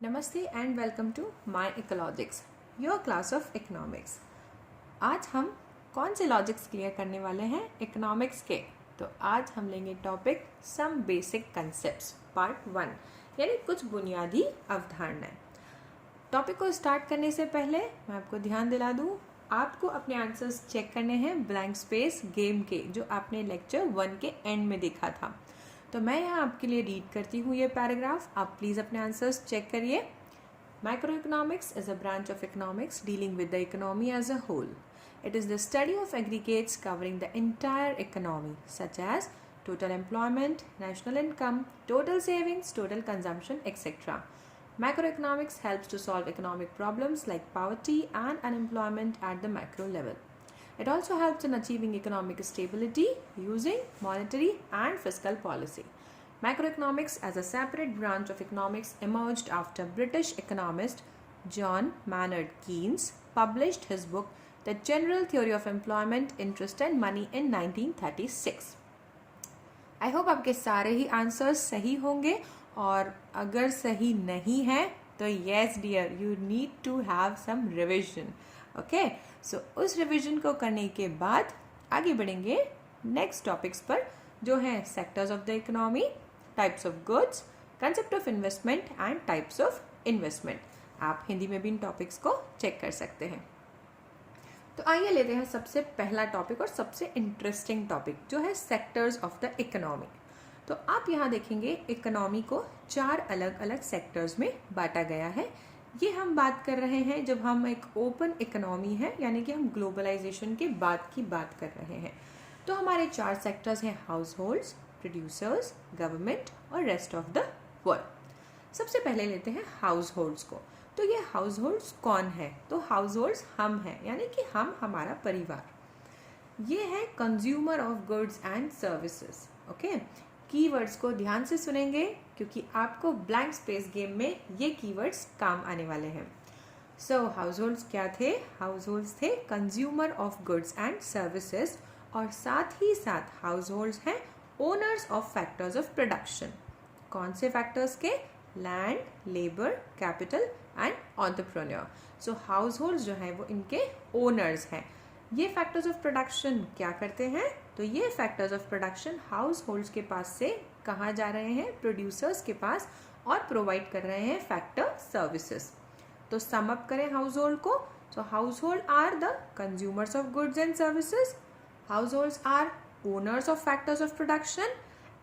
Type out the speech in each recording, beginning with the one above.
नमस्ते and welcome to my ecologics, your class of economics. आज हम कौन से लॉजिक्स क्लियर करने वाले हैं इकोनॉमिक्स के। तो आज हम लेंगे topic some basic concepts part 1, यानी कुछ बुनियादी अवधारणाएं। टॉपिक को स्टार्ट करने से पहले मैं आपको ध्यान दिला दूं, आपको अपने आंसर्स चेक करने हैं ब्लैंक स्पेस गेम के, जो आपने लेक्चर 1 के एंड में देखा था। तो मैं यहाँ आपके लिए रीड करती हूँ ये पैराग्राफ, आप प्लीज़ अपने आंसर्स चेक करिए। Macroeconomics is a branch of economics dealing with the economy as a whole. It is the study of aggregates covering the entire economy, such as total employment, national income, total savings, total consumption, etc. Macroeconomics helps to solve economic problems like poverty and unemployment at the macro level. It also helps in achieving economic stability using monetary and fiscal policy. Macroeconomics as a separate branch of economics emerged after British economist John Maynard Keynes published his book The General Theory of Employment, Interest and Money in 1936. I hope आपके सारे ही answers सही होंगे, और अगर सही नहीं है तो yes dear, you need to have some revision. Okay, so उस रिविजन को करने के बाद आगे बढ़ेंगे नेक्स्ट टॉपिक्स पर, जो हैं sectors of the economy, types of goods, concept of investment and types of investment. आप हिंदी में भी इन टॉपिक्स को चेक कर सकते हैं। तो आइए लेते हैं सबसे पहला टॉपिक और सबसे इंटरेस्टिंग टॉपिक, जो है सेक्टर्स ऑफ द इकोनॉमी। तो आप यहाँ देखेंगे इकोनॉमी को 4 अलग अलग सेक्टर्स में बांटा गया है। ये हम बात कर रहे हैं जब हम एक ओपन इकोनॉमी है, यानी कि हम ग्लोबलाइजेशन के बाद की बात कर रहे हैं। तो हमारे 4 सेक्टर्स हैं हाउस होल्ड्स, प्रोड्यूसर्स, गवर्नमेंट और रेस्ट ऑफ द वर्ल्ड। सबसे पहले लेते हैं हाउस होल्ड्स को। तो ये हाउस होल्ड्स कौन है? तो हाउस होल्ड्स हम हैं, यानी कि हम, हमारा परिवार। ये है consumer of goods and services. Okay, keywords को ध्यान से सुनेंगे क्योंकि आपको ब्लैंक स्पेस गेम में ये कीवर्ड्स काम आने वाले हैं। सो हाउस होल्ड्स क्या थे? हाउस होल्ड्स थे consumer of goods and services, और साथ ही साथ हाउस होल्ड्स हैं owners of factors of production. कौन से फैक्टर्स के? Land, labour, capital and entrepreneur. So house holds जो है वो इनके ओनर्स हैं। ये फैक्टर्स ऑफ प्रोडक्शन क्या करते हैं? तो ये factors of production house holds के पास से कहाँ जा रहे हैं? प्रोड्यूसर्स के पास, और प्रोवाइड कर रहे हैं फैक्टर सर्विसेज। तो सम अप करें हाउस होल्ड को। So household are the consumers of goods and services, households are owners of factors of production,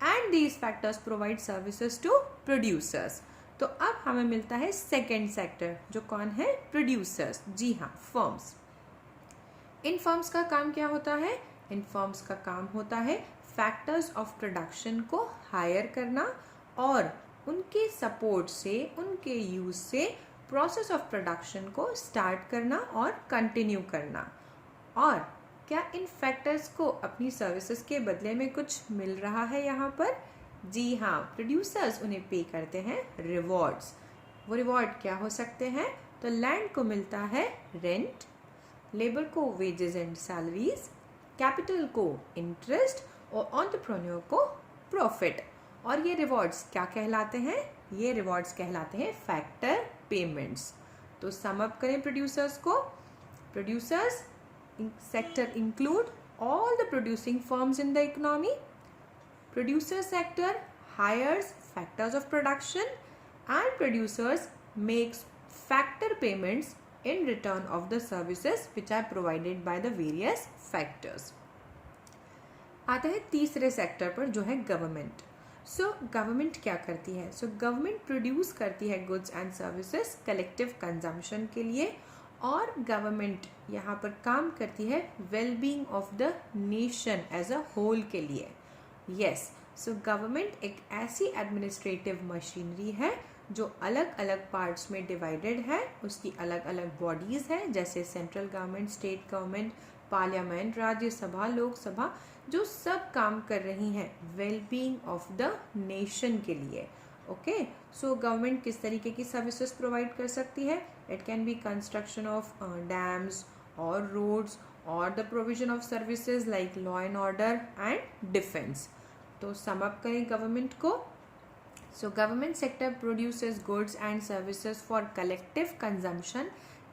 and these factors provide services to producers. तो अब हमें मिलता है second sector, जो कौन है? प्रोड्यूसर्स। जी हाँ, फर्म्स। इन फर्म्स का काम क्या होता है? इन फर्म्स का काम होता है फैक्टर्स ऑफ प्रोडक्शन को हायर करना, और उनके सपोर्ट से, उनके यूज से प्रोसेस ऑफ प्रोडक्शन को स्टार्ट करना और कंटिन्यू करना। और क्या इन फैक्टर्स को अपनी सर्विसेज के बदले में कुछ मिल रहा है यहाँ पर? जी हाँ, प्रोड्यूसर्स उन्हें पे करते हैं रिवॉर्ड्स। वो रिवॉर्ड क्या हो सकते हैं? तो लैंड को मिलता है रेंट, लेबर को वेजेस एंड सैलरीज, कैपिटल को इंटरेस्ट, और एंटरप्रेन्योर को प्रॉफिट। और ये रिवॉर्ड्स क्या कहलाते हैं? ये रिवॉर्ड्स कहलाते हैं फैक्टर पेमेंट्स। तो सम अप करें प्रोड्यूसर्स को। Producers sector include all the producing firms in the economy. Producer sector hires factors of production, and producers makes factor payments in return of the services which are provided by the various factors. आता है तीसरे sector पर, जो है government. So government क्या करती है? So government produce करती है goods and services collective consumption के लिए, और गवर्नमेंट यहाँ पर काम करती है wellbeing of the nation as a whole के लिए। यस, सो गवर्नमेंट एक ऐसी एडमिनिस्ट्रेटिव मशीनरी है जो अलग अलग पार्ट्स में डिवाइडेड है। उसकी अलग अलग बॉडीज़ हैं, जैसे central government, state government, parliament, Rajya Sabha, Lok Sabha, जो सब काम कर रही हैं वेलबींग ऑफ द नेशन के लिए। ओके, सो गवर्नमेंट किस तरीके की सर्विसेज प्रोवाइड कर सकती है? It can B construction of dams और रोड्स, और the provision of services like law and order and defence. तो सम अप करें गवर्नमेंट को। So government sector produces goods and services for collective consumption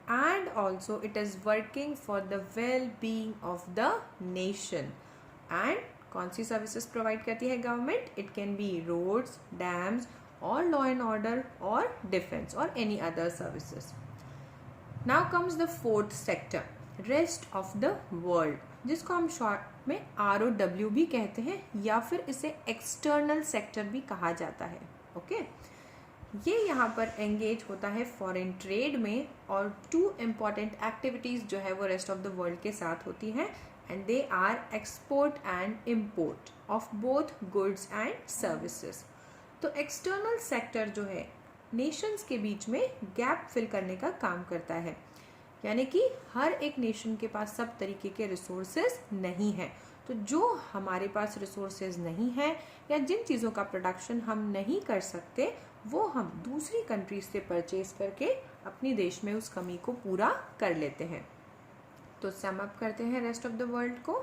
and also it is working for the well-being of the nation. And कौन सी services provide करती है government? It can be roads, dams और law and order और defence और any other services. Now comes the fourth sector, rest of the world, जिसको हम short में ROW भी कहते हैं या फिर इसे एक्सटर्नल सेक्टर भी कहा जाता है. ओके ये यहाँ पर एंगेज होता है फॉरेन ट्रेड में और 2 इम्पॉर्टेंट एक्टिविटीज़ जो है वो रेस्ट ऑफ द वर्ल्ड के साथ होती हैं and they are export and import of both goods and services. तो एक्सटर्नल सेक्टर जो है नेशंस के बीच में गैप फिल करने का काम करता है, यानी कि हर एक नेशन के पास सब तरीके के रिसोर्सेज नहीं है. तो जो हमारे पास रिसोर्सेज नहीं है या जिन चीज़ों का प्रोडक्शन हम नहीं कर सकते वो हम दूसरी कंट्रीज से परचेज करके अपने देश में उस कमी को पूरा कर लेते हैं. तो सम अप करते हैं रेस्ट ऑफ द वर्ल्ड को.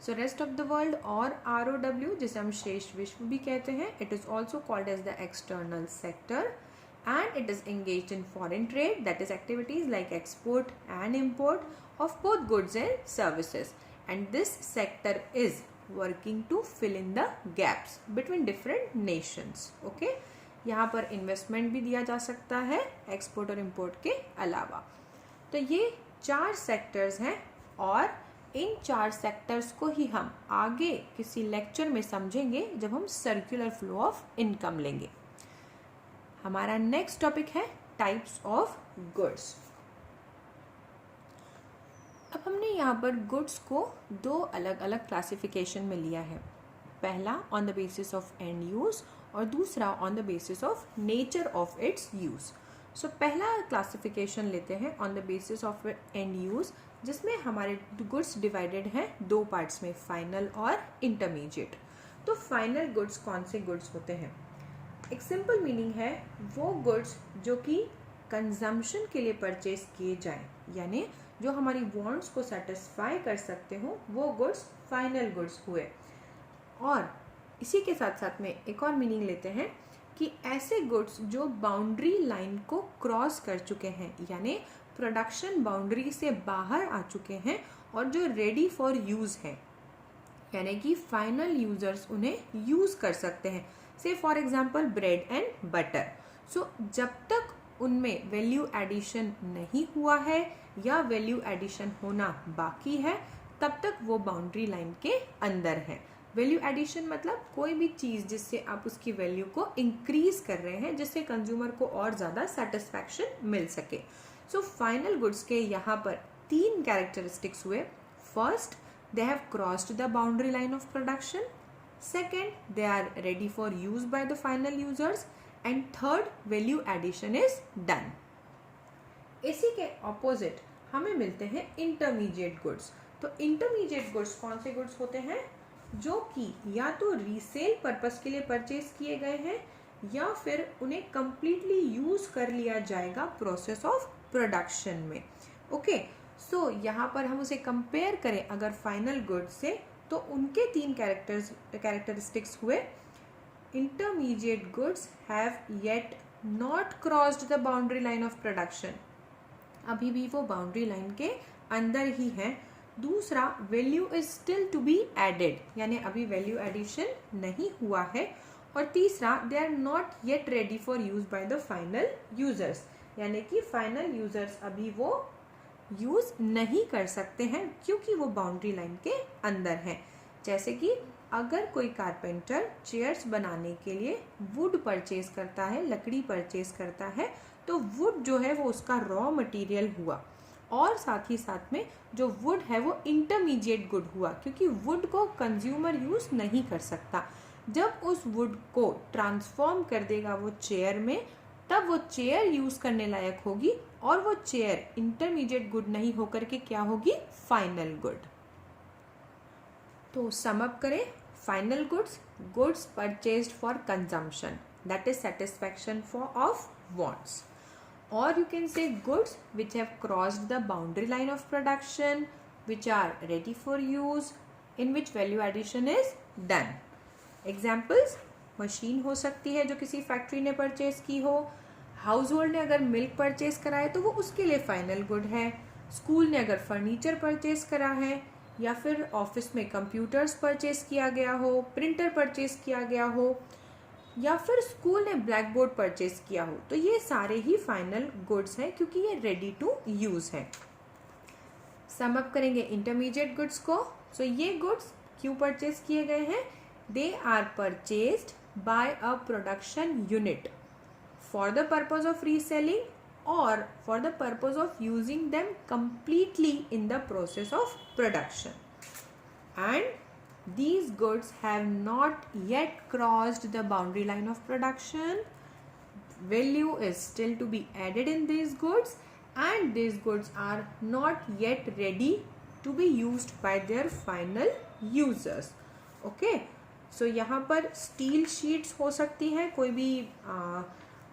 So rest of the world और ROW जिसे हम शेष विश्व भी कहते हैं, it is also called as the external sector and it is engaged in foreign trade, that is activities like export and import of both goods and services, and this sector is working to fill in the gaps between different nations. Okay, यहाँ पर investment भी दिया जा सकता है export और import के अलावा. तो ये 4 सेक्टर्स हैं और इन 4 सेक्टर्स को ही हम आगे किसी लेक्चर में समझेंगे जब हम सर्कुलर फ्लो ऑफ इनकम लेंगे. हमारा नेक्स्ट टॉपिक है टाइप्स ऑफ गुड्स. अब हमने यहाँ पर गुड्स को 2 अलग अलग क्लासिफिकेशन में लिया है. पहला on the basis of end use और दूसरा on the basis of nature of its use. So पहला क्लासिफिकेशन लेते हैं on the basis of end use, जिसमें हमारे गुड्स डिवाइडेड हैं 2 पार्ट्स में, फाइनल और इंटरमीडिएट. तो फाइनल गुड्स कौन से गुड्स होते हैं? एक सिंपल मीनिंग है वो गुड्स जो कि कंजम्पशन के लिए परचेज किए जाएं, यानी जो हमारी वांट्स को सेटिस्फाई कर सकते हो वो गुड्स फाइनल गुड्स हुए. और इसी के साथ साथ में एक और मीनिंग लेते हैं कि ऐसे गुड्स जो बाउंड्री लाइन को क्रॉस कर चुके हैं, यानी प्रोडक्शन बाउंड्री से बाहर आ चुके हैं और जो रेडी फॉर यूज़ हैं, यानी कि फाइनल यूजर्स उन्हें यूज़ कर सकते हैं. Say for example bread and butter. So जब तक उनमें वैल्यू एडिशन नहीं हुआ है या वैल्यू एडिशन होना बाकी है तब तक वो बाउंड्री लाइन के अंदर है. वैल्यू एडिशन मतलब कोई भी चीज़ जिससे आप उसकी वैल्यू को इंक्रीज कर रहे हैं, जिससे कंज्यूमर को और ज़्यादा सेटिस्फैक्शन मिल सके. सो फाइनल गुड्स के यहाँ पर 3 कैरेक्टरिस्टिक्स हुए. First, they have crossed the boundary line of production. Second, they are ready for use by the final users. And third, value addition is done. इसी के opposite हमें मिलते हैं intermediate goods. तो intermediate goods कौन से goods होते हैं? जो कि या तो रीसेल पर्पस के लिए परचेज किए गए हैं या फिर उन्हें completely यूज कर लिया जाएगा प्रोसेस ऑफ प्रोडक्शन में. ओके सो यहाँ पर हम उसे कंपेयर करें अगर फाइनल गुड्स से, तो उनके 3 कैरेक्टरिस्टिक्स हुए. Intermediate goods have yet not crossed the boundary line of production, अभी भी वो बाउंड्री लाइन के अंदर ही हैं. दूसरा, value is still to be added, यानी अभी वैल्यू एडिशन नहीं हुआ है. और तीसरा, they are not yet ready for use by the final users, यानी कि फाइनल यूजर्स अभी वो यूज़ नहीं कर सकते हैं क्योंकि वो बाउंड्री लाइन के अंदर हैं. जैसे कि अगर कोई कारपेंटर चेयर्स बनाने के लिए वुड परचेज करता है, लकड़ी परचेज करता है, तो वुड जो है वो उसका रॉ मटेरियल हुआ और साथ ही साथ में जो वुड है वो इंटरमीडिएट गुड हुआ क्योंकि वुड को कंज्यूमर यूज़ नहीं कर सकता. जब उस वुड को ट्रांसफॉर्म कर देगा वो चेयर में, तब वो चेयर यूज करने लायक होगी और वो चेयर इंटरमीडिएट गुड नहीं होकर के क्या होगी? Final good. तो सम अप करें, final goods purchased for consumption, that is satisfaction for of wants. और you can say goods which have crossed the boundary line of production, which are ready for use, in which value addition is done. Examples, machine हो सकती है जो किसी factory ने purchase की हो, house hold ने अगर मिल्क परचेज करा है तो वो उसके लिए फाइनल गुड है, स्कूल ने अगर फर्नीचर परचेज करा है, या फिर ऑफिस में कंप्यूटर्स परचेज किया गया हो, प्रिंटर परचेज किया गया हो, या फिर स्कूल ने ब्लैक बोर्ड परचेज किया हो, तो ये सारे ही फाइनल गुड्स हैं क्योंकि ये रेडी टू यूज है। सम अप करेंगे इंटरमीडिएट गुड्स को। सो ये गुड्स क्यों परचेज किए गए हैं? They are purchased by a production unit for the purpose of reselling और for the purpose of using them completely in the process of production, and these goods have not yet crossed the boundary line of production. Value is still to be added in these goods, and these goods are not yet ready to be used by their final users. Okay, so यहाँ पर steel sheets हो सकती हैं, कोई भी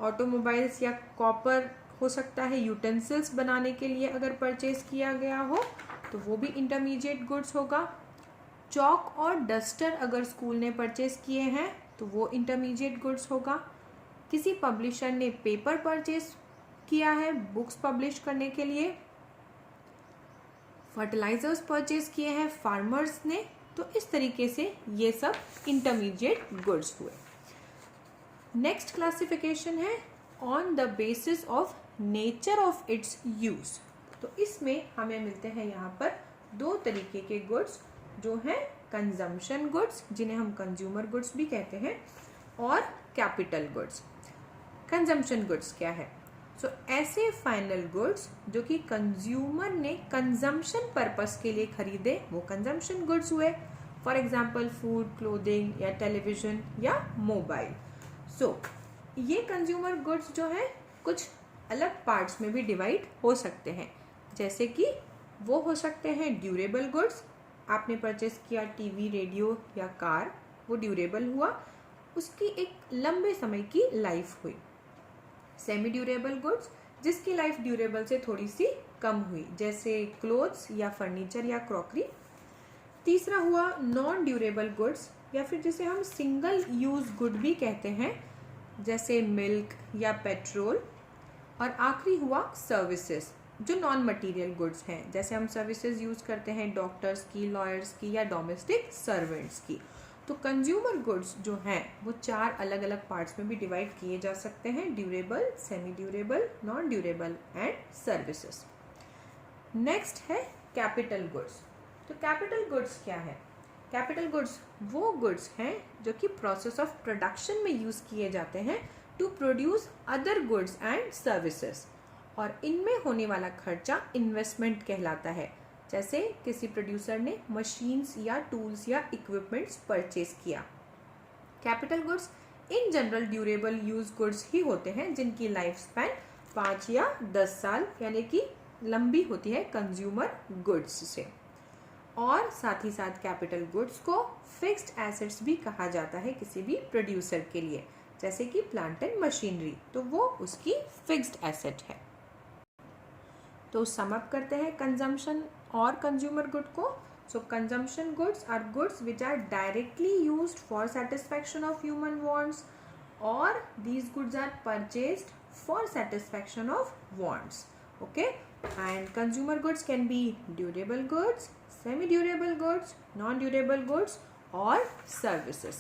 automobiles या copper हो सकता है, यूटेंसिल्स बनाने के लिए अगर परचेज किया गया हो तो वो भी इंटरमीडिएट गुड्स होगा। चॉक और डस्टर अगर स्कूल ने परचेज किए हैं तो वो इंटरमीडिएट गुड्स होगा। किसी पब्लिशर ने पेपर परचेज किया है बुक्स पब्लिश करने के लिए, फर्टिलाइजर्स परचेज किए हैं फार्मर्स ने, तो इस तरीके से ये सब इंटरमीडिएट गुड्स हुए। नेक्स्ट क्लासिफिकेशन है on the basis of nature of its use. तो इसमें हमें मिलते हैं यहाँ पर दो तरीके के गुड्स जो हैं कंजम्पशन गुड्स, जिन्हें हम कंज्यूमर गुड्स भी कहते हैं, और कैपिटल गुड्स। कंजम्पशन गुड्स क्या है? सो ऐसे फाइनल गुड्स जो कि कंज्यूमर ने कंजम्पशन पर्पस के लिए खरीदे वो कंजम्पशन गुड्स हुए। फॉर एग्जाम्पल फूड, क्लोथिंग या टेलीविजन या मोबाइल। सो ये कंज्यूमर गुड्स जो है कुछ अलग पार्ट्स में भी डिवाइड हो सकते हैं, जैसे कि वो हो सकते हैं ड्यूरेबल गुड्स, आपने परचेस किया टीवी, रेडियो या कार, वो ड्यूरेबल हुआ, उसकी एक लंबे समय की लाइफ हुई। सेमी ड्यूरेबल गुड्स जिसकी लाइफ ड्यूरेबल से थोड़ी सी कम हुई, जैसे क्लोथ्स या फर्नीचर या क्रॉकरी। तीसरा हुआ नॉन ड्यूरेबल गुड्स, या फिर जिसे हम सिंगल यूज गुड भी कहते हैं, जैसे मिल्क या पेट्रोल। और आखिरी हुआ सर्विसेज जो नॉन मटेरियल गुड्स हैं, जैसे हम सर्विसेज यूज़ करते हैं डॉक्टर्स की, लॉयर्स की या डोमेस्टिक सर्वेंट्स की। तो कंज्यूमर गुड्स जो हैं वो चार अलग अलग पार्ट्स में भी डिवाइड किए जा सकते हैं, durable, semi durable, non durable and services. Next है कैपिटल गुड्स। तो कैपिटल गुड्स क्या है? कैपिटल गुड्स वो गुड्स हैं जो कि प्रोसेस ऑफ प्रोडक्शन में यूज़ किए जाते हैं to produce other goods and services, और इनमें होने वाला खर्चा इन्वेस्टमेंट कहलाता है। जैसे किसी प्रोड्यूसर ने मशीन्स या टूल्स या इक्विपमेंट्स परचेज किया। Capital goods in general durable use goods ही होते हैं जिनकी लाइफ स्पैन 5 या 10 साल यानी कि लंबी होती है कंज्यूमर गुड्स से। और साथ ही साथ कैपिटल गुड्स को फिक्स्ड एसेट्स भी कहा जाता है किसी भी प्रोड्यूसर के लिए, जैसे कि प्लांट एंड मशीनरी, तो वो उसकी फिक्स्ड एसेट है। तो सम अप करते हैं कंजम्पशन और कंज्यूमर गुड को। So consumption goods are goods which are directly used for satisfaction of human wants, और these goods are purchased for satisfaction of wants. Okay, and consumer goods can be durable goods, semi-durable goods, non-durable goods or services.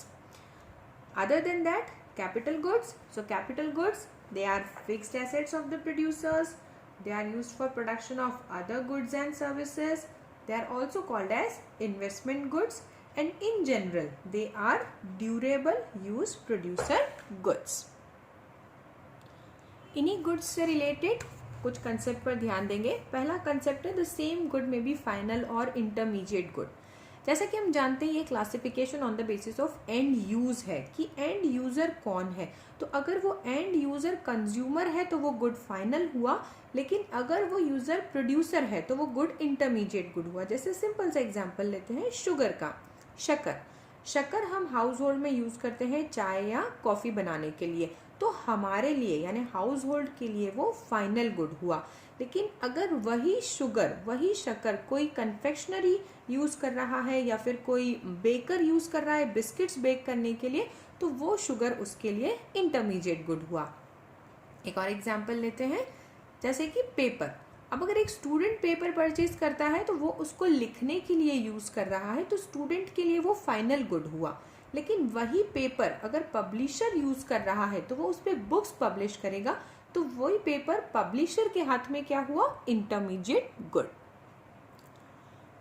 Other than that, capital goods. So capital goods, they are fixed assets of the producers. They are used for production of other goods and services. They are also called as investment goods, and in general, they are durable use producer goods. इन्हीं goods से related कुछ concept पर ध्यान देंगे। पहला concept है the same good में B final और इंटरमीडिएट गुड। जैसा कि हम जानते हैं ये classification on the basis of end use है कि एंड यूजर कौन है। तो अगर वो एंड यूजर कंज्यूमर है तो वो गुड फाइनल हुआ, लेकिन अगर वो यूजर प्रोड्यूसर है तो वो गुड इंटरमीडिएट गुड हुआ। जैसे सिंपल सा एग्जांपल लेते हैं शुगर का, शक्कर। शक्कर हम हाउस होल्ड में यूज करते हैं चाय या कॉफी बनाने के लिए, तो हमारे लिए यानी हाउस होल्ड के लिए वो फाइनल गुड हुआ। लेकिन अगर वही शुगर, वही शक्कर कोई कन्फेक्शनरी यूज़ कर रहा है या फिर कोई बेकर यूज़ कर रहा है बिस्किट्स बेक करने के लिए, तो वो शुगर उसके लिए इंटरमीडिएट गुड हुआ। एक और एग्जाम्पल लेते हैं, जैसे कि पेपर। अब अगर एक स्टूडेंट पेपर परचेज करता है तो वो उसको लिखने के लिए यूज़ कर रहा है, तो स्टूडेंट के लिए वो फाइनल गुड हुआ। लेकिन वही पेपर अगर पब्लिशर यूज़ कर रहा है तो वो उस पर बुक्स पब्लिश करेगा, तो वही पेपर पब्लिशर के हाथ में क्या हुआ, इंटरमीडिएट गुड।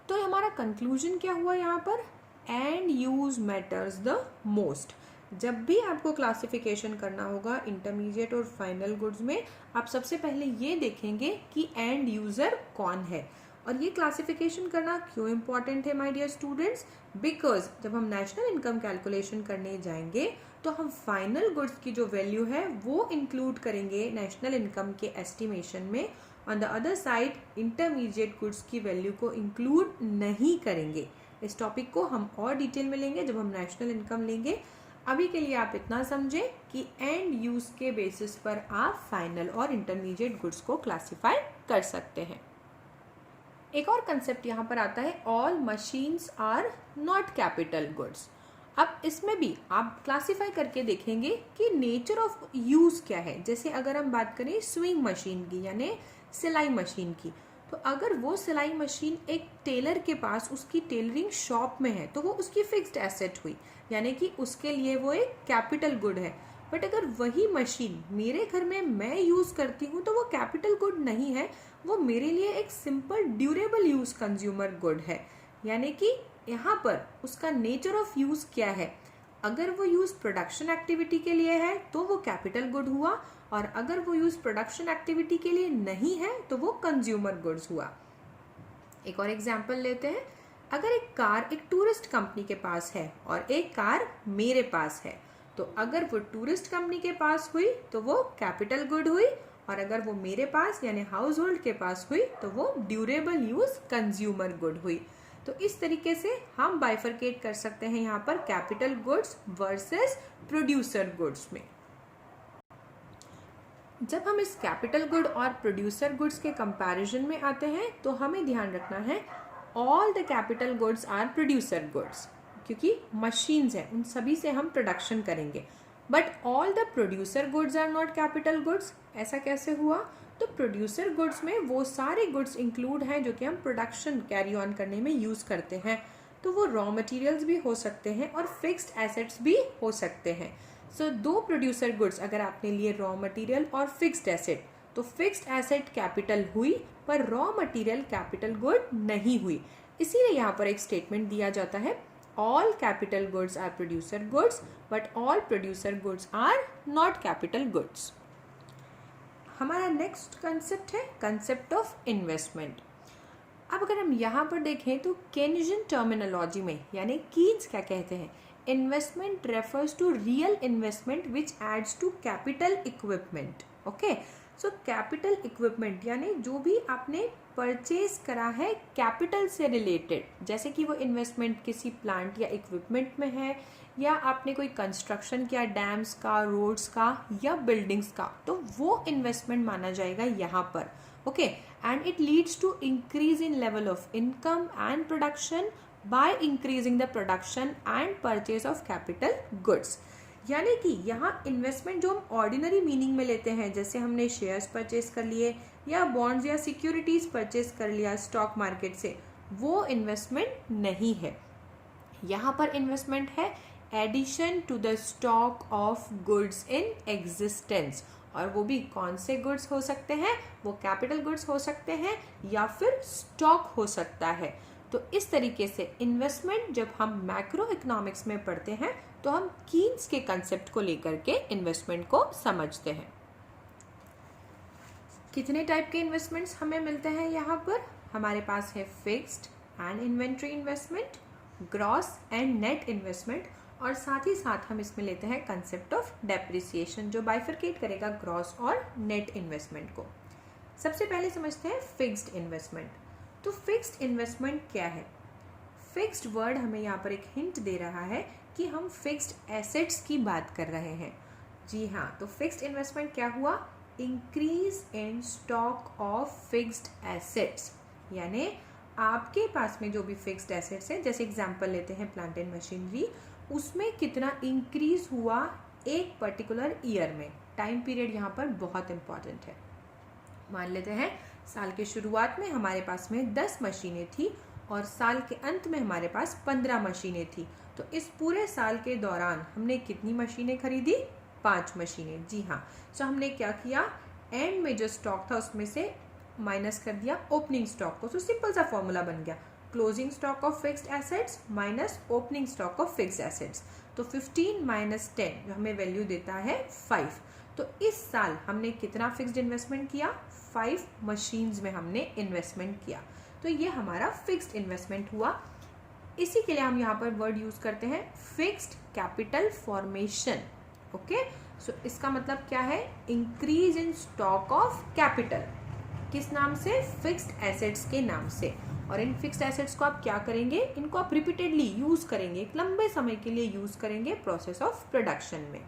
तो हमारा कंक्लूजन क्या हुआ यहाँ पर, and use matters the most. जब भी आपको क्लासिफिकेशन करना होगा इंटरमीडिएट और फाइनल गुड्स में, आप सबसे पहले ये देखेंगे कि एंड यूजर कौन है। और ये क्लासिफिकेशन करना क्यों इम्पॉर्टेंट है माय डियर स्टूडेंट्स, बिकॉज जब हम नेशनल इनकम कैलकुलेशन करने जाएंगे तो हम फाइनल गुड्स की जो वैल्यू है वो इंक्लूड करेंगे नेशनल इनकम के एस्टिमेशन में। On the other side intermediate goods की वैल्यू को इंक्लूड नहीं करेंगे। इस टॉपिक को हम और डिटेल में लेंगे जब हम नेशनल इनकम लेंगे। अभी के लिए आप इतना समझें कि एंड यूज के बेसिस पर आप फाइनल और इंटरमीडिएट गुड्स को क्लासिफाई कर सकते हैं। एक और कंसेप्ट यहाँ पर आता है, all machines are not capital goods. अब इसमें भी आप क्लासिफाई करके देखेंगे कि नेचर ऑफ यूज क्या है। जैसे अगर हम बात करें स्विंग मशीन की यानी सिलाई मशीन की, तो अगर वो सिलाई मशीन एक टेलर के पास उसकी टेलरिंग शॉप में है तो वो उसकी फिक्स्ड एसेट हुई, यानी कि उसके लिए वो एक कैपिटल गुड है। बट अगर वही मशीन मेरे घर में मैं यूज करती हूँ तो वो कैपिटल गुड नहीं है, वो मेरे लिए एक simple durable use consumer good है। यानी कि यहाँ पर उसका नेचर ऑफ यूज क्या है, अगर वो यूज प्रोडक्शन एक्टिविटी के लिए है तो वो कैपिटल गुड हुआ, और अगर वो यूज प्रोडक्शन एक्टिविटी के लिए नहीं है तो वो कंज्यूमर गुड्स हुआ। एक और एग्जांपल लेते हैं, अगर एक कार एक टूरिस्ट कंपनी के पास है और एक कार मेरे पास है, तो अगर वो टूरिस्ट कंपनी के पास हुई तो वो कैपिटल गुड हुई, और अगर वो मेरे पास यानी हाउस होल्ड के पास हुई तो वो ड्यूरेबल यूज कंज्यूमर गुड हुई। तो इस तरीके से हम बाइफरकेट कर सकते हैं यहाँ पर capital goods versus producer goods में। जब हम इस कैपिटल गुड और प्रोड्यूसर गुड्स के कंपैरिजन में आते हैं तो हमें ध्यान रखना है all the capital goods are producer goods, क्योंकि मशीन्स हैं उन सभी से हम प्रोडक्शन करेंगे। But all the producer goods are not capital goods. ऐसा कैसे हुआ, तो प्रोड्यूसर गुड्स में वो सारे गुड्स इंक्लूड हैं जो कि हम प्रोडक्शन कैरी ऑन करने में यूज करते हैं। तो वो रॉ मटेरियल्स भी हो सकते हैं और फिक्स्ड एसेट्स भी हो सकते हैं। सो दो प्रोड्यूसर गुड्स अगर आपने लिए रॉ मटेरियल और फिक्स्ड एसेट, तो फिक्स्ड एसेट कैपिटल हुई पर रॉ मटेरियल कैपिटल गुड नहीं हुई। इसीलिए यहाँ पर एक स्टेटमेंट दिया जाता है, all capital goods are producer goods but all producer goods are not capital goods. हमारा नेक्स्ट कंसेप्ट है कंसेप्ट ऑफ इन्वेस्टमेंट। अब अगर हम यहाँ पर देखें तो केन्जियन टर्मिनोलॉजी में यानी कीन्स क्या कहते हैं, investment refers to real investment which adds to capital equipment. Okay, so capital equipment यानी जो भी आपने परचेज करा है कैपिटल से रिलेटेड, जैसे कि वो इन्वेस्टमेंट किसी प्लांट या इक्विपमेंट में है, या आपने कोई कंस्ट्रक्शन किया डैम्स का, रोड्स का या बिल्डिंग्स का, तो वो इन्वेस्टमेंट माना जाएगा यहाँ पर। Okay, and it leads to increase in level of income and production by increasing the production and purchase of capital goods. यानी कि यहाँ इन्वेस्टमेंट जो हम ऑर्डिनरी मीनिंग में लेते हैं, जैसे हमने शेयर्स परचेज कर लिए या बॉन्ड्स या सिक्योरिटीज परचेज कर लिया स्टॉक मार्केट से, वो इन्वेस्टमेंट नहीं है। यहाँ पर इन्वेस्टमेंट है addition to the stock of goods in existence, और वो भी कौन से गुड्स हो सकते हैं, वो कैपिटल गुड्स हो सकते हैं या फिर स्टॉक हो सकता है। तो इस तरीके से इन्वेस्टमेंट जब हम मैक्रो इकोनॉमिक्स में पढ़ते हैं तो हम कीन्स के कंसेप्ट को लेकर के इन्वेस्टमेंट को समझते हैं। कितने टाइप के इन्वेस्टमेंट्स हमें मिलते हैं यहाँ पर, हमारे पास है fixed and inventory investment, gross and net investment, और साथ ही साथ हम इसमें लेते हैं कंसेप्ट ऑफ डेप्रिसिएशन जो बाइफरकेट करेगा ग्रॉस और नेट इन्वेस्टमेंट को। सबसे पहले समझते हैं फिक्स्ड इन्वेस्टमेंट। तो फिक्स्ड इन्वेस्टमेंट क्या है, फिक्स्ड वर्ड हमें यहाँ पर एक हिंट दे रहा है कि हम फिक्स्ड एसेट्स की बात कर रहे हैं। जी हाँ, तो फिक्स्ड इन्वेस्टमेंट क्या हुआ? Increase in stock of fixed assets, यानी आपके पास में जो भी फिक्स्ड एसेट्स हैं, जैसे एग्जांपल लेते हैं प्लांट एंड मशीनरी, उसमें कितना इंक्रीज हुआ एक पर्टिकुलर ईयर में। टाइम पीरियड यहाँ पर बहुत इंपॉर्टेंट है। मान लेते हैं साल के शुरुआत में हमारे पास में 10 मशीनें थी और साल के अंत में हमारे पास 15 मशीनें थी। तो इस पूरे साल के दौरान हमने कितनी मशीनें खरीदी? 5 मशीनें। जी हाँ, तो हमने क्या किया, एंड में जो स्टॉक था उसमें से माइनस कर दिया ओपनिंग स्टॉक को। तो सिंपल सा फॉर्मूला बन गया, closing stock of fixed assets minus opening stock of fixed assets. तो 15 माइनस 10 जो हमें वैल्यू देता है 5। तो इस साल हमने कितना फिक्स्ड इन्वेस्टमेंट किया? 5 मशीन्स में हमने इन्वेस्टमेंट किया। तो ये हमारा फिक्स्ड इन्वेस्टमेंट हुआ। इसी के लिए हम यहाँ पर वर्ड यूज करते हैं फिक्स्ड कैपिटल फॉर्मेशन। ओके, सो इसका मतलब क्या है? Increase in stock of capital. किस नाम से? फिक्स्ड एसेट्स के नाम से। और इन फिक्स्ड एसेट्स को आप क्या करेंगे? इनको आप रिपीटेडली यूज करेंगे, एक लंबे समय के लिए यूज करेंगे प्रोसेस ऑफ प्रोडक्शन में।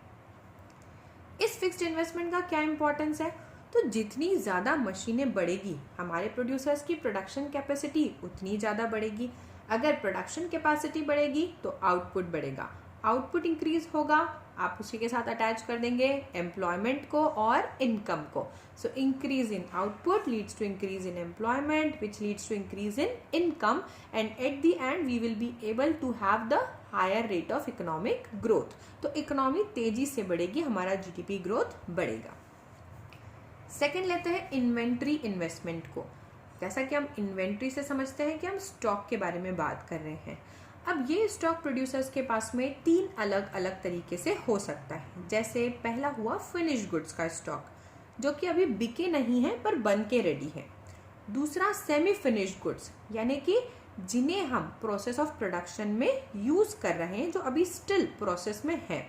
इस फिक्स्ड इन्वेस्टमेंट का क्या इंपॉर्टेंस है? तो जितनी ज़्यादा मशीनें बढ़ेगी, हमारे प्रोड्यूसर्स की प्रोडक्शन कैपेसिटी उतनी ज़्यादा बढ़ेगी। अगर प्रोडक्शन कैपेसिटी बढ़ेगी तो आउटपुट बढ़ेगा, आउटपुट इंक्रीज होगा, आप उसी के साथ अटैच कर देंगे एम्प्लॉयमेंट को और इनकम को। So increase in output leads to increase in employment which leads to increase in income, and at the end we will be able to have the higher rate of economic growth. तो economy तेजी से बढ़ेगी, हमारा GDP growth बढ़ेगा। Second लेते हैं inventory investment को। जैसा कि हम इन्वेंट्री से समझते हैं कि हम स्टॉक के बारे में बात कर रहे हैं। अब ये स्टॉक प्रोड्यूसर्स के पास में 3 अलग अलग तरीके से हो सकता है। जैसे पहला हुआ फिनिश गुड्स का स्टॉक, जो कि अभी बिके नहीं है पर बन के रेडी है। दूसरा सेमी फिनिश्ड गुड्स, यानी कि जिन्हें हम प्रोसेस ऑफ प्रोडक्शन में यूज कर रहे हैं, जो अभी स्टिल प्रोसेस में है।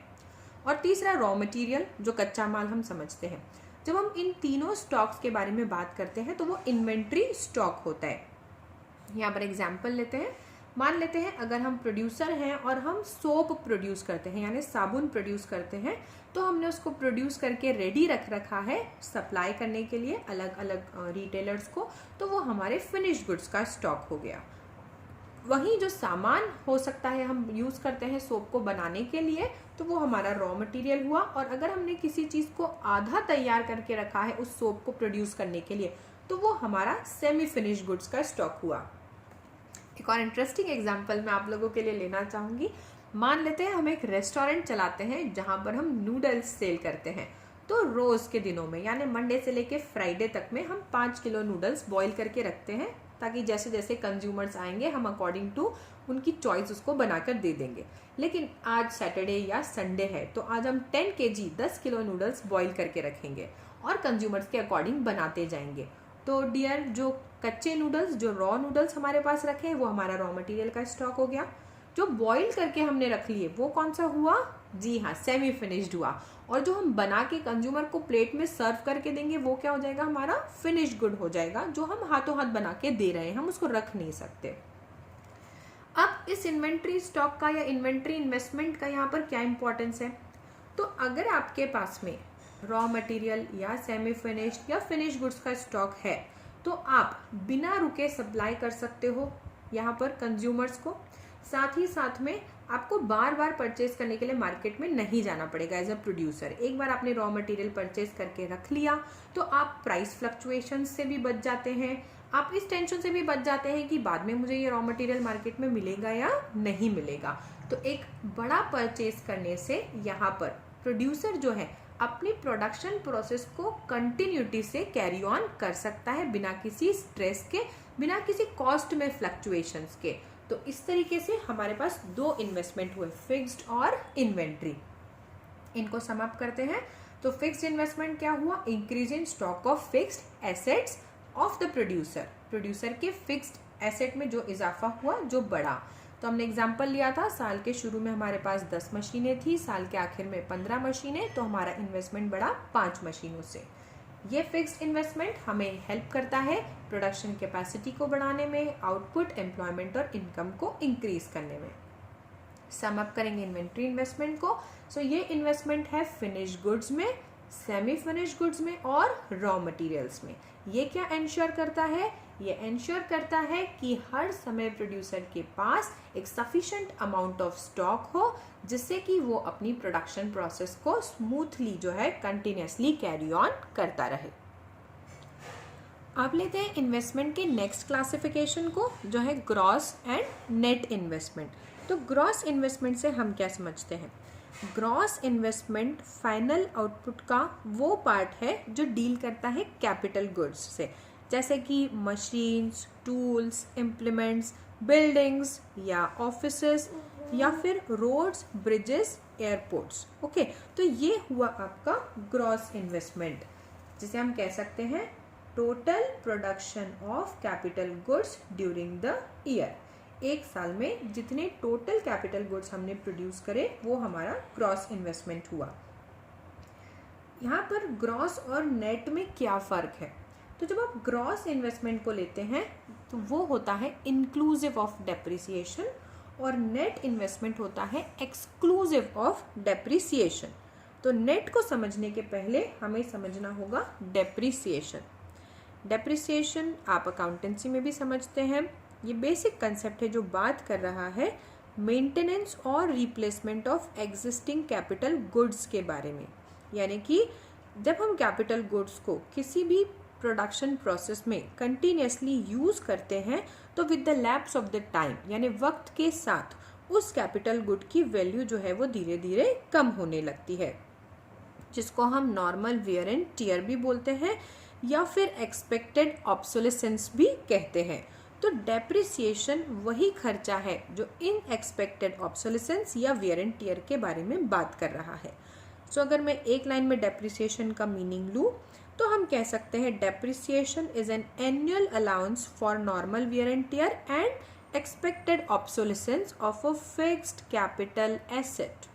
और तीसरा रॉ मटेरियल, जो कच्चा माल हम समझते हैं। जब हम इन तीनों स्टॉक्स के बारे में बात करते हैं तो वो इन्वेंट्री स्टॉक होता है। यहाँ पर एग्जांपल लेते हैं। मान लेते हैं अगर हम प्रोड्यूसर हैं और हम सोप प्रोड्यूस करते हैं, यानी साबुन प्रोड्यूस करते हैं, तो हमने उसको प्रोड्यूस करके रेडी रख रखा है सप्लाई करने के लिए अलग अलग रिटेलर्स को, तो वो हमारे फिनिश गुड्स का स्टॉक हो गया। वहीं जो सामान हो सकता है हम यूज़ करते हैं सोप को बनाने के लिए, तो वो हमारा रॉ मटेरियल हुआ। और अगर हमने किसी चीज़ को आधा तैयार करके रखा है उस सोप को प्रोड्यूस करने के लिए, तो वो हमारा सेमी फिनिश गुड्स का स्टॉक हुआ। एक और इंटरेस्टिंग एग्जांपल मैं आप लोगों के लिए लेना चाहूँगी। मान लेते हैं हम एक रेस्टोरेंट चलाते हैं जहाँ पर हम नूडल्स सेल करते हैं। तो रोज़ के दिनों में, यानी मंडे से लेके फ्राइडे तक में, हम 5 किलो नूडल्स बॉईल करके रखते हैं, ताकि जैसे जैसे कंज्यूमर्स आएंगे हम अकॉर्डिंग टू उनकी चॉइस उसको बनाकर दे देंगे। लेकिन आज सैटरडे या संडे है, तो आज हम 10 kg 10 किलो नूडल्स बॉईल करके रखेंगे और कंज्यूमर्स के अकॉर्डिंग बनाते जाएंगे। तो डियर, जो कच्चे नूडल्स, जो रॉ नूडल्स हमारे पास रखे हैं, वो हमारा रॉ मटेरियल का स्टॉक हो गया। जो बॉईल करके हमने रख लिए वो कौन सा हुआ? जी हाँ, सेमी फिनिश्ड हुआ। और जो हम बना के कंज्यूमर को प्लेट में सर्व करके देंगे वो क्या हो जाएगा? हमारा फिनिश गुड हो जाएगा, जो हम हाथों हाथ बना के दे रहे हैं, हम उसको रख नहीं सकते। अब इस इन्वेंट्री स्टॉक का या इन्वेंट्री इन्वेस्टमेंट का यहाँ पर क्या इंपॉर्टेंस है? तो अगर आपके पास में रॉ मटेरियल या सेमी फिनिश्ड या फिनिश गुड्स का स्टॉक है, तो आप बिना रुके सप्लाई कर सकते हो यहाँ पर कंज्यूमर्स को। साथ ही साथ में आपको बार बार परचेज करने के लिए मार्केट में नहीं जाना पड़ेगा एज अ प्रोड्यूसर। एक बार आपने रॉ मटेरियल परचेज करके रख लिया तो आप प्राइस फ्लक्चुएशन से भी बच जाते हैं। आप इस टेंशन से भी बच जाते हैं कि बाद में मुझे ये रॉ मटेरियल मार्केट में मिलेगा या नहीं मिलेगा। तो एक बड़ा परचेज करने से यहाँ पर प्रोड्यूसर जो है अपनी प्रोडक्शन प्रोसेस को कंटिन्यूटी से कैरी ऑन कर सकता है, बिना किसी स्ट्रेस के, बिना किसी कॉस्ट में फ्लक्चुएशंस के। तो इस तरीके से हमारे पास 2 इन्वेस्टमेंट हुए, फिक्स्ड और इन्वेंट्री। इनको सम अप करते हैं। तो फिक्स्ड इन्वेस्टमेंट क्या हुआ? Increase in stock of fixed assets of the producer. Producer के फिक्स्ड एसेट में जो इजाफा हुआ, जो बढ़ा। तो हमने एग्जाम्पल लिया था, साल के शुरू में हमारे पास 10 मशीनें थी, साल के आखिर में 15 मशीनें, तो हमारा इन्वेस्टमेंट बढ़ा 5 मशीनों से। ये फिक्स्ड इन्वेस्टमेंट हमें हेल्प करता है प्रोडक्शन कैपेसिटी को बढ़ाने में, आउटपुट, एम्प्लॉयमेंट और इनकम को इंक्रीज करने में। सम अप करेंगे इन्वेंट्री इन्वेस्टमेंट को। सो ये इन्वेस्टमेंट है फिनिश्ड गुड्स में, सेमी फिनिश्ड गुड्स में और रॉ मटेरियल्स में। ये क्या एंश्योर करता है? ये एंश्योर करता है कि हर समय प्रोड्यूसर के पास एक सफिशिएंट अमाउंट ऑफ स्टॉक हो, जिससे कि वो अपनी प्रोडक्शन प्रोसेस को स्मूथली जो है कंटिन्यूसली कैरी ऑन करता रहे। आप लेते हैं इन्वेस्टमेंट के नेक्स्ट क्लासिफिकेशन को, जो है ग्रॉस एंड नेट इन्वेस्टमेंट। तो ग्रॉस इन्वेस्टमेंट से हम क्या समझते हैं? ग्रॉस इन्वेस्टमेंट फाइनल आउटपुट का वो पार्ट है जो डील करता है कैपिटल गुड्स से, जैसे कि मशीन्स, टूल्स, इम्प्लीमेंट्स, बिल्डिंग्स या ऑफिसेस या फिर रोड्स, ब्रिजेस, एयरपोर्ट्स। ओके, तो ये हुआ आपका ग्रॉस इन्वेस्टमेंट, जिसे हम कह सकते हैं total production of capital goods during the year. एक साल में जितने टोटल कैपिटल गुड्स हमने प्रोड्यूस करे वो हमारा ग्रॉस इन्वेस्टमेंट हुआ। यहाँ पर ग्रॉस और नेट में क्या फ़र्क है? तो जब आप ग्रॉस इन्वेस्टमेंट को लेते हैं तो वो होता है इंक्लूसिव ऑफ डेप्रिसिएशन, और नेट इन्वेस्टमेंट होता है एक्सक्लूसिव ऑफ डेप्रिसिएशन। तो नेट को समझने के पहले हमें समझना होगा डेप्रिसिएशन। डेप्रिसिएशन आप अकाउंटेंसी में भी समझते हैं। ये बेसिक कंसेप्ट है जो बात कर रहा है मेंटेनेंस और replacement of existing capital goods के बारे में। यानी कि जब हम कैपिटल गुड्स को किसी भी प्रोडक्शन प्रोसेस में कंटिन्यूसली यूज़ करते हैं तो with the lapse of the time, यानी वक्त के साथ, उस कैपिटल गुड की वैल्यू जो है वो धीरे धीरे कम होने लगती है, जिसको हम नॉर्मल वियर एंड टियर भी बोलते हैं या फिर एक्सपेक्टेड ऑब्सोलेसेंस भी कहते हैं। तो डेप्रिसिएशन वही खर्चा है जो इन एक्सपेक्टेड ऑब्सोलेसेंस या वियर एंड टियर के बारे में बात कर रहा है। सो अगर मैं एक लाइन में डेप्रिसिएशन का मीनिंग लूँ तो हम कह सकते हैं depreciation is an annual allowance for normal wear and tear and expected obsolescence of a fixed capital asset.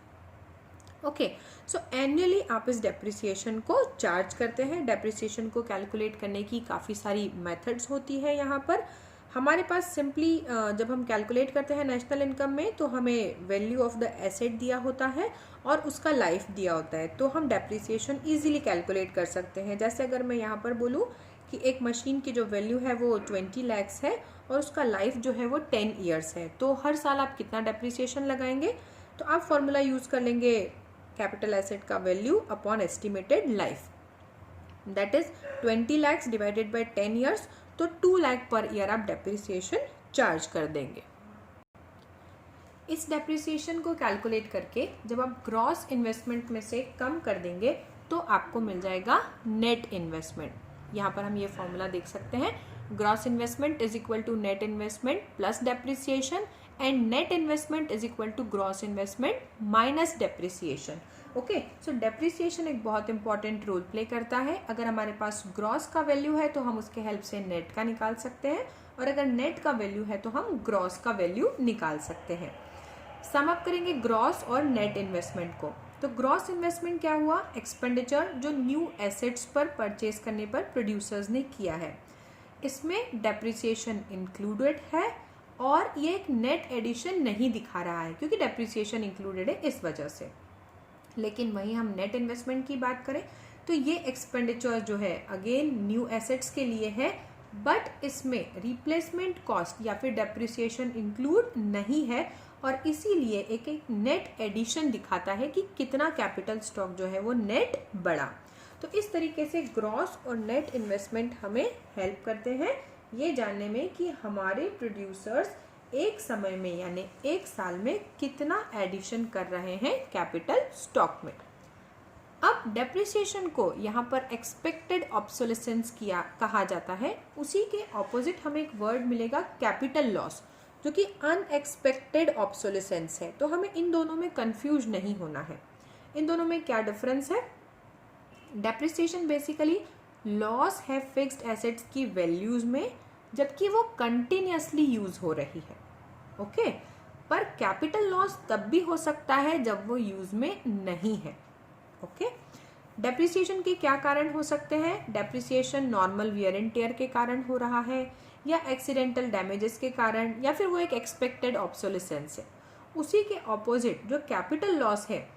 Okay, so annually आप इस डेप्रिसिएशन को चार्ज करते हैं। डेप्रिसिएशन को कैलकुलेट करने की काफ़ी सारी मेथड्स होती है। यहाँ पर हमारे पास सिंपली जब हम कैलकुलेट करते हैं नेशनल इनकम में तो हमें वैल्यू ऑफ द एसेट दिया होता है और उसका लाइफ दिया होता है, तो हम डेप्रिसिएशन इजीली कैलकुलेट कर सकते हैं। जैसे अगर मैं यहाँ पर बोलूँ कि एक मशीन की जो वैल्यू है वो 20 lakhs है और उसका लाइफ जो है वो 10 years है, तो हर साल आप कितना डेप्रिसिएशन लगाएंगे? तो आप फॉर्मूला यूज़ कर लेंगे कैपिटल एसेट का value upon estimated life, that is 20 lakhs divided by 10 years, तो 2 lakh पर ईयर आप डेप्रिसिएशन चार्ज कर देंगे। इस डेप्रिसिएशन को कैलकुलेट करके जब आप ग्रॉस इन्वेस्टमेंट में से कम कर देंगे तो आपको मिल जाएगा नेट इन्वेस्टमेंट। यहाँ पर हम ये फॉर्मूला देख सकते हैं, gross investment is equal to net investment plus depreciation and net investment is equal to gross investment minus depreciation. Okay, so depreciation एक बहुत इंपॉर्टेंट रोल प्ले करता है। अगर हमारे पास ग्रॉस का वैल्यू है तो हम उसके हेल्प से नेट का निकाल सकते हैं, और अगर नेट का वैल्यू है तो हम ग्रॉस का वैल्यू निकाल सकते हैं। सम अप करेंगे ग्रॉस और नेट इन्वेस्टमेंट को। तो ग्रॉस इन्वेस्टमेंट क्या हुआ? एक्सपेंडिचर जो न्यू एसेट्स पर परचेज करने पर प्रोड्यूसर्स ने किया है। इसमें डेप्रिसिएशन इंक्लूडेड है और ये एक नेट एडिशन नहीं दिखा रहा है क्योंकि डेप्रिसिएशन इंक्लूडेड है इस वजह से। लेकिन वहीं हम नेट इन्वेस्टमेंट की बात करें तो ये एक्सपेंडिचर जो है अगेन न्यू एसेट्स के लिए है, बट इसमें रिप्लेसमेंट कॉस्ट या फिर डेप्रिसिएशन इंक्लूड नहीं है और इसीलिए एक नेट एडिशन दिखाता है कि कितना कैपिटल स्टॉक जो है वो नेट बढ़ा। तो इस तरीके से ग्रॉस और नेट इन्वेस्टमेंट हमें हेल्प करते हैं ये जानने में कि हमारे प्रोड्यूसर्स एक समय में यानी एक साल में कितना एडिशन कर रहे हैं कैपिटल स्टॉक में। अब डेप्रिसिएशन को यहाँ पर एक्सपेक्टेड ऑब्सोलेसेंस किया कहा जाता है, उसी के ऑपोजिट हमें एक वर्ड मिलेगा कैपिटल लॉस, जो कि अनएक्सपेक्टेड ऑब्सोलेसेंस है। तो हमें इन दोनों में कंफ्यूज नहीं होना है। इन दोनों में क्या डिफरेंस है? डेप्रिसिएशन बेसिकली लॉस है फिक्स्ड एसेट्स की वैल्यूज में, जबकि वो कंटिन्यूसली यूज हो रही है। ओके, पर कैपिटल लॉस तब भी हो सकता है जब वो यूज में नहीं है। ओके, डेप्रिसिएशन के क्या कारण हो सकते हैं? Depreciation normal wear and tear के कारण हो रहा है या एक्सीडेंटल डैमेजेस के कारण, या फिर वो एक एक्सपेक्टेड ऑब्सोलेसेंस है। उसी के ऑपोजिट जो कैपिटल लॉस है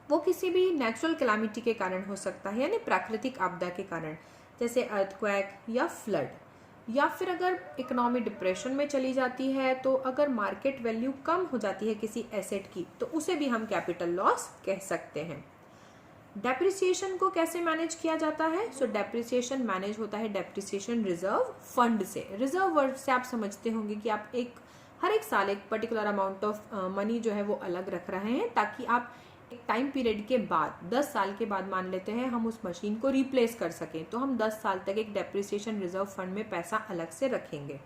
वो किसी भी नेचुरल कैलामिटी के कारण हो सकता है, यानी प्राकृतिक आपदा के कारण, जैसे अर्थक्वेक या फ्लड, या फिर अगर इकोनॉमी डिप्रेशन में चली जाती है, तो अगर मार्केट वैल्यू कम हो जाती है किसी एसेट की, तो उसे भी हम कैपिटल लॉस कह सकते हैं। डेप्रिसिएशन को कैसे मैनेज किया जाता है? सो डेप्रिसिएशन मैनेज होता है डेप्रिसिएशन रिजर्व फंड से। रिजर्व वर्ड से आप समझते होंगे कि आप हर एक साल एक पर्टिकुलर अमाउंट ऑफ मनी जो है वो अलग रख रहे हैं, ताकि आप एक टाइम पीरियड के बाद 10 साल के बाद मान लेते हैं हम उस मशीन को रिप्लेस कर सकें, तो हम 10 साल तक एक डेप्रिसिएशन रिजर्व फंड में पैसा अलग से रखेंगे।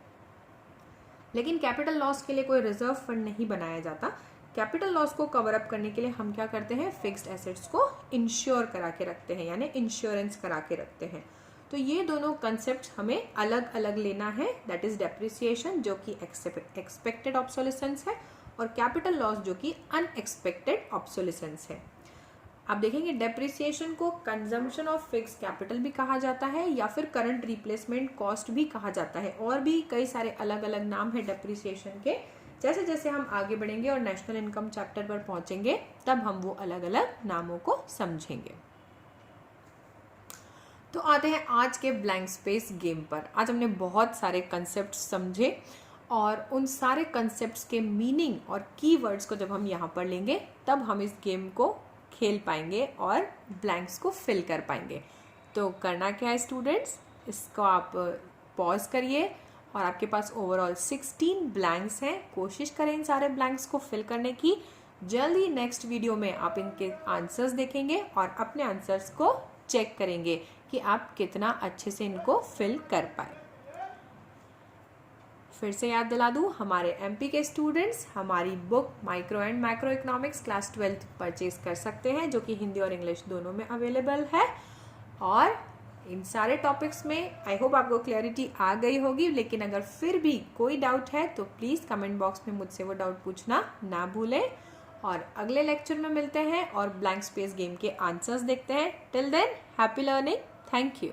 लेकिन कैपिटल लॉस के लिए कोई रिजर्व फंड नहीं बनाया जाता। कैपिटल लॉस को कवर अप करने के लिए हम क्या करते हैं, फिक्स्ड एसेट्स को इंश्योर करा के रखते हैं, यानी इंश्योरेंस करा के रखते हैं। तो ये दोनों कंसेप्ट हमें अलग अलग लेना है, दैट इज डेप्रिसिएशन जो कि एक्सपेक्टेड ऑब्सोलेसेंस है, और कैपिटल लॉस जो कि अनएक्सपेक्टेड ऑब्सोलेसेंस है। आप देखेंगे डेप्रिसिएशन को कंजम्पशन ऑफ फिक्स कैपिटल भी कहा जाता है, या फिर करंट रिप्लेसमेंट कॉस्ट भी कहा जाता है, और भी कई सारे अलग अलग नाम है डेप्रिसिएशन के। जैसे जैसे हम आगे बढ़ेंगे और नेशनल इनकम चैप्टर पर पहुंचेंगे, तब हम वो अलग अलग नामों को समझेंगे। तो आते हैं आज के ब्लैंक स्पेस गेम पर। आज हमने बहुत सारे कंसेप्ट समझे, और उन सारे कंसेप्ट्स के मीनिंग और कीवर्ड्स को जब हम यहाँ पर लेंगे, तब हम इस गेम को खेल पाएंगे और ब्लैंक्स को फिल कर पाएंगे। तो करना क्या है स्टूडेंट्स, इसको आप पॉज करिए, और आपके पास ओवरऑल 16 ब्लैंक्स हैं। कोशिश करें इन सारे ब्लैंक्स को फिल करने की। जल्दी नेक्स्ट वीडियो में आप इनके आंसर्स देखेंगे और अपने आंसर्स को चेक करेंगे कि आप कितना अच्छे से इनको फिल कर पाए। फिर से याद दिला दूँ, हमारे एमपी के स्टूडेंट्स हमारी book micro and macro economics class 12 purchase कर सकते हैं, जो कि हिंदी और इंग्लिश दोनों में अवेलेबल है। और इन सारे टॉपिक्स में आई होप आपको क्लैरिटी आ गई होगी, लेकिन अगर फिर भी कोई डाउट है तो प्लीज़ कमेंट बॉक्स में मुझसे वो डाउट पूछना ना भूलें। और अगले लेक्चर में मिलते हैं और ब्लैंक स्पेस गेम के आंसर्स देखते हैं। Till than happy learning, thank you.